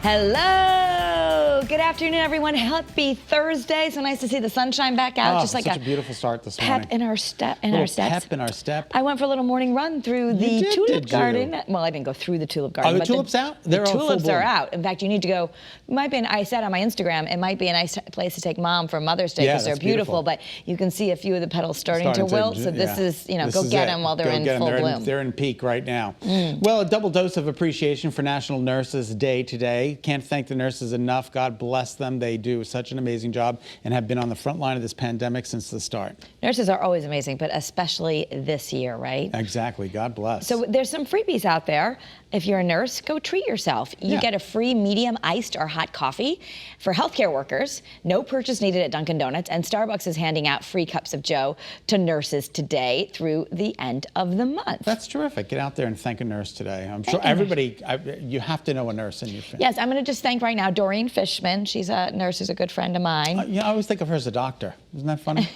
Hello. Good afternoon, everyone. Happy Thursday. So nice to see the sunshine back out. Just like such a beautiful start this morning. Pep in our steps. Pep in our step. I went for a little morning run through the tulip garden. Well, I didn't go through the tulip garden. Are the tulips out? They're the all tulips full are bloom. out. In fact, you need to go. I said on my Instagram, it might be a nice place to take Mom for Mother's Day because they're beautiful. But you can see a few of the petals starting to wilt. So this is, go get them while they're in full bloom. They're in peak right now. Well, a double dose of appreciation for National Nurses Day today. Can't thank the nurses enough. God bless them. They do such an amazing job and have been on the front line of this pandemic since the start. Nurses are always amazing, but especially this year, right? Exactly. God bless. So there's some freebies out there. If you're a nurse, go treat yourself. You get a free medium iced or hot coffee for healthcare workers. No purchase needed at Dunkin' Donuts. And Starbucks is handing out free cups of Joe to nurses today through the end of the month. That's terrific. Get out there and thank a nurse today. I'm sure everybody, you have to know a nurse in your family. Yes, I'm going to just thank right now Doreen Fishman. She's a nurse who's a good friend of mine. I always think of her as a doctor. Isn't that funny?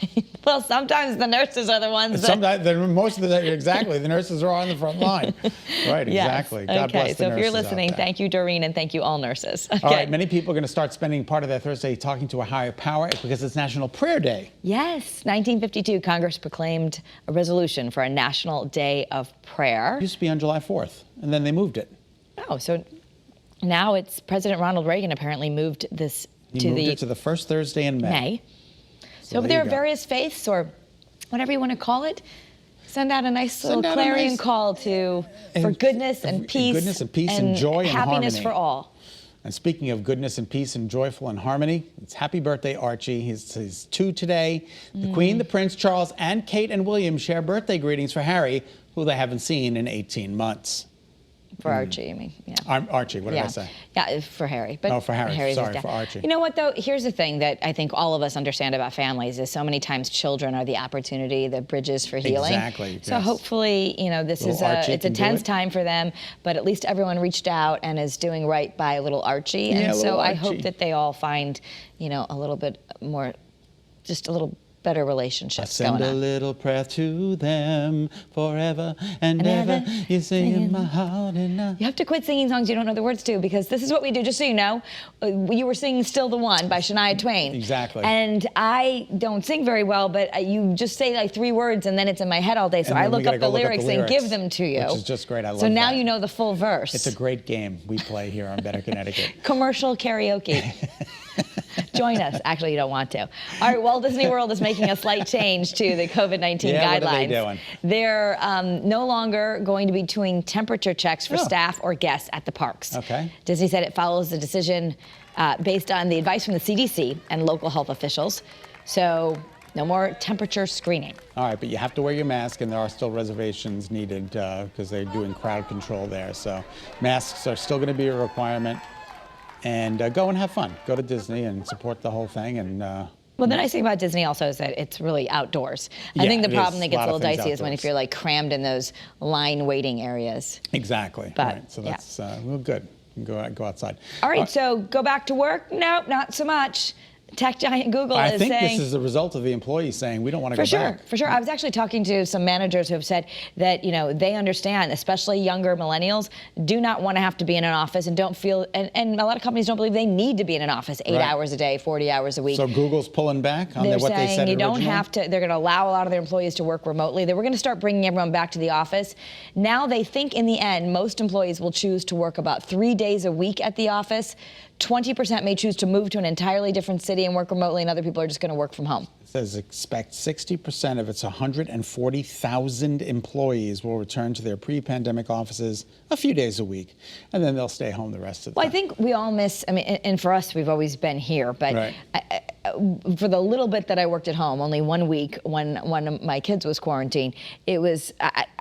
Well, sometimes the nurses are the ones most of the time, exactly. The nurses are on the front line. Right, exactly. Yes. God bless the so if you're nurses listening, thank you, Doreen, and thank you all nurses. Okay. All right, many people are going to start spending part of their Thursday talking to a higher power because it's National Prayer Day. Yes, 1952, Congress proclaimed a resolution for a National Day of Prayer. It used to be on July 4th, and then they moved it. Oh, so now it's President Ronald Reagan apparently moved this to the first Thursday in May. So if there are various faiths or whatever you want to call it, send out a nice little clarion call for goodness and peace. Goodness and peace and joy and happiness harmony. for all. And speaking of goodness and peace and joyful and harmony, it's happy birthday, Archie. He's 2 today. The Queen, the Prince, Charles, and Kate and William share birthday greetings for Harry, who they haven't seen in 18 months. For Archie, I mean, yeah. Archie, what did I say? Yeah, for Harry. But for Harry. Sorry, for Archie. You know what, though? Here's the thing that I think all of us understand about families is so many times children are the opportunity, the bridges for healing. Exactly. So hopefully, this is it's a tense time for them, but at least everyone reached out and is doing right by little Archie. And so I hope that they all find, a little bit more, just a little better relationships going on. I send a little prayer to them forever and ever. You sing in my heart and now. You have to quit singing songs you don't know the words to, because this is what we do. Just so you know, you were singing "Still the One" by Shania Twain. Exactly. And I don't sing very well, but you just say like 3 words and then it's in my head all day. So I look up the lyrics and give them to you. Which is just great. I love that. So now you know the full verse. It's a great game we play here on Better Connecticut. Commercial karaoke. Join us. Actually, you don't want to. All right, Walt Disney World is making a slight change to the COVID-19 guidelines. What are they doing? They're no longer going to be doing temperature checks for staff or guests at the parks. Okay. Disney said it follows the decision based on the advice from the CDC and local health officials. So no more temperature screening. All right, but you have to wear your mask, and there are still reservations needed because they're doing crowd control there. So masks are still going to be a requirement. And go and have fun. Go to Disney and support the whole thing. And well, the nice thing about Disney also is that it's really outdoors. I think the problem that gets a little dicey is when if you're like crammed in those line waiting areas. Exactly. But, right. So that's well, good. You can go outside. All right. So go back to work? Nope, not so much. Tech giant Google is saying... I think this is the result of the employees saying we don't want to go back. For sure. I was actually talking to some managers who have said that, they understand, especially younger millennials, do not want to have to be in an office and don't feel... And a lot of companies don't believe they need to be in an office 8 hours a day, 40 hours a week. So Google's pulling back on what they said originally? They're saying you don't have to... They're going to allow a lot of their employees to work remotely. They were going to start bringing everyone back to the office. Now they think in the end, most employees will choose to work about 3 days a week at the office. 20% may choose to move to an entirely different city and work remotely, and other people are just going to work from home. It says expect 60% of its 140,000 employees will return to their pre-pandemic offices a few days a week, and then they'll stay home the rest of the time. Well, I think we all miss, and for us, we've always been here, but for the little bit that I worked at home, only 1 week when one of my kids was quarantined, it was,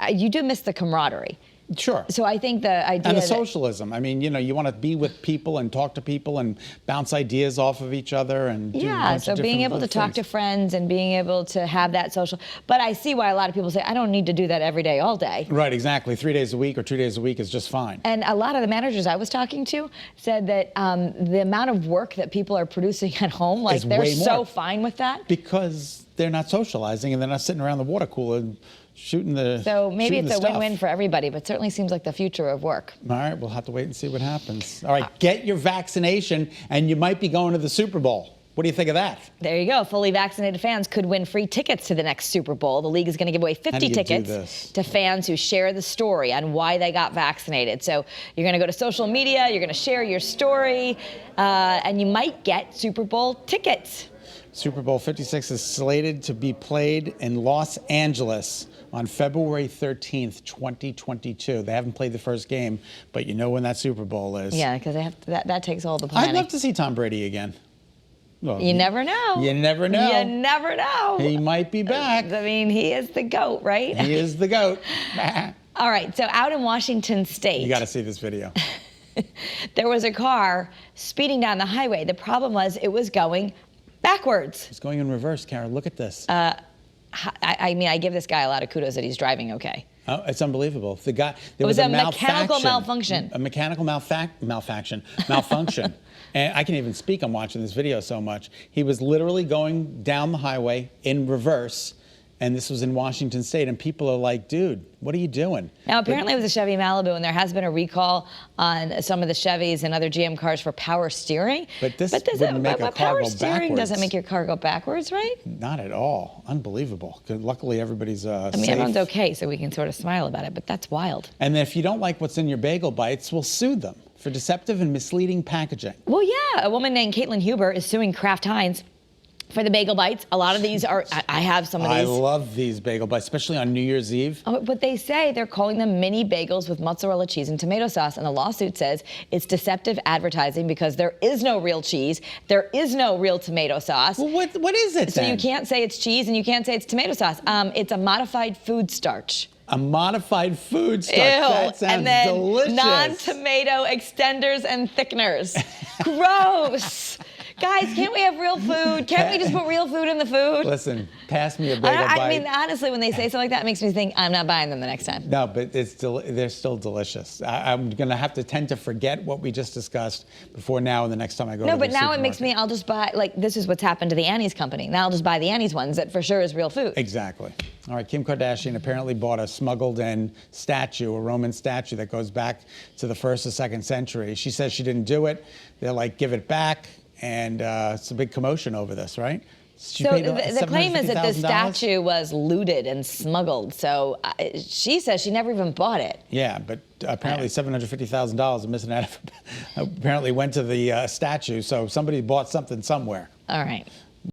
you do miss the camaraderie. Sure. So I think the idea and the socialism. You want to be with people and talk to people and bounce ideas off of each other and do a bunch so of being able to talk to friends and being able to have that social. But I see why a lot of people say I don't need to do that every day, all day. Right, exactly. 3 days a week or 2 days a week is just fine. And a lot of the managers I was talking to said that the amount of work that people are producing at home, they're so fine with that because they're not socializing and they're not sitting around the water cooler shooting the So maybe shooting it's the a stuff. win-win for everybody, but certainly seems like the future of work. All right, we'll have to wait and see what happens. All right, get your vaccination, and you might be going to the Super Bowl. What do you think of that? There you go. Fully vaccinated fans could win free tickets to the next Super Bowl. The league is going to give away 50 tickets to fans who share the story on why they got vaccinated. So you're going to go to social media, you're going to share your story, and you might get Super Bowl tickets. Super Bowl 56 is slated to be played in Los Angeles on February 13th, 2022. They haven't played the first game, but you know when that Super Bowl is. Yeah, because that takes all the planning. I'd love to see Tom Brady again. Well, you never know. You never know. You never know. He might be back. I mean, he is the GOAT, right? He is the GOAT. All right, so out in Washington State. You got to see this video. There was a car speeding down the highway. The problem was it was going backwards. It's going in reverse, Kara. Look at this. I mean, I give this guy a lot of kudos that he's driving okay. Oh, it's unbelievable. The guy, there was was a mechanical malfunction. A mechanical malfunction. And I can even speak. I'm watching this video so much. He was literally going down the highway in reverse, and this was in Washington State. And people are like, "Dude, what are you doing?" Now, apparently, it was a Chevy Malibu, and there has been a recall on some of the Chevys and other GM cars for power steering. But this wouldn't make a car power go steering backwards. doesn't make your car go backwards, right? Not at all. Unbelievable. Luckily, everybody's I mean, safe. everyone's okay, so we can sort of smile about it. But that's wild. And if you don't like what's in your Bagel Bites, we'll sue them for deceptive and misleading packaging. Well, yeah, a woman named Caitlin Huber is suing Kraft Heinz for the Bagel Bites. A lot of these are, I have some of these. I love these Bagel Bites, especially on New Year's Eve. Oh, but they say they're calling them mini bagels with mozzarella cheese and tomato sauce, and the lawsuit says it's deceptive advertising because there is no real cheese, there is no real tomato sauce. Well, what is it So then? you can't say it's cheese and you can't say it's tomato sauce. It's a modified food starch. A modified food starch. Ew. That sounds and then delicious. non-tomato extenders and thickeners. Gross. Guys, can't we have real food? Can't we just put real food in the food? Listen, pass me a Bagel Bite. I mean, honestly, when they say something like that, it makes me think I'm not buying them the next time. No, but they're still delicious. I'm going to have to tend to forget what we just discussed before now and the next time I go to the No, but now it makes supermarket. me, I'll just buy, like, this is what's happened to the Annie's company. Now I'll just buy the Annie's ones that for sure is real food. Exactly. All right, Kim Kardashian apparently bought a smuggled-in statue, a Roman statue that goes back to the 1st or 2nd century. She says she didn't do it. They're like, give it back. And it's a big commotion over this, right? She So paid the claim is that the $750,000? statue was looted and smuggled. So she says she never even bought it. Yeah, but apparently $750,000 missing out of apparently went to the statue. So somebody bought something somewhere. All right.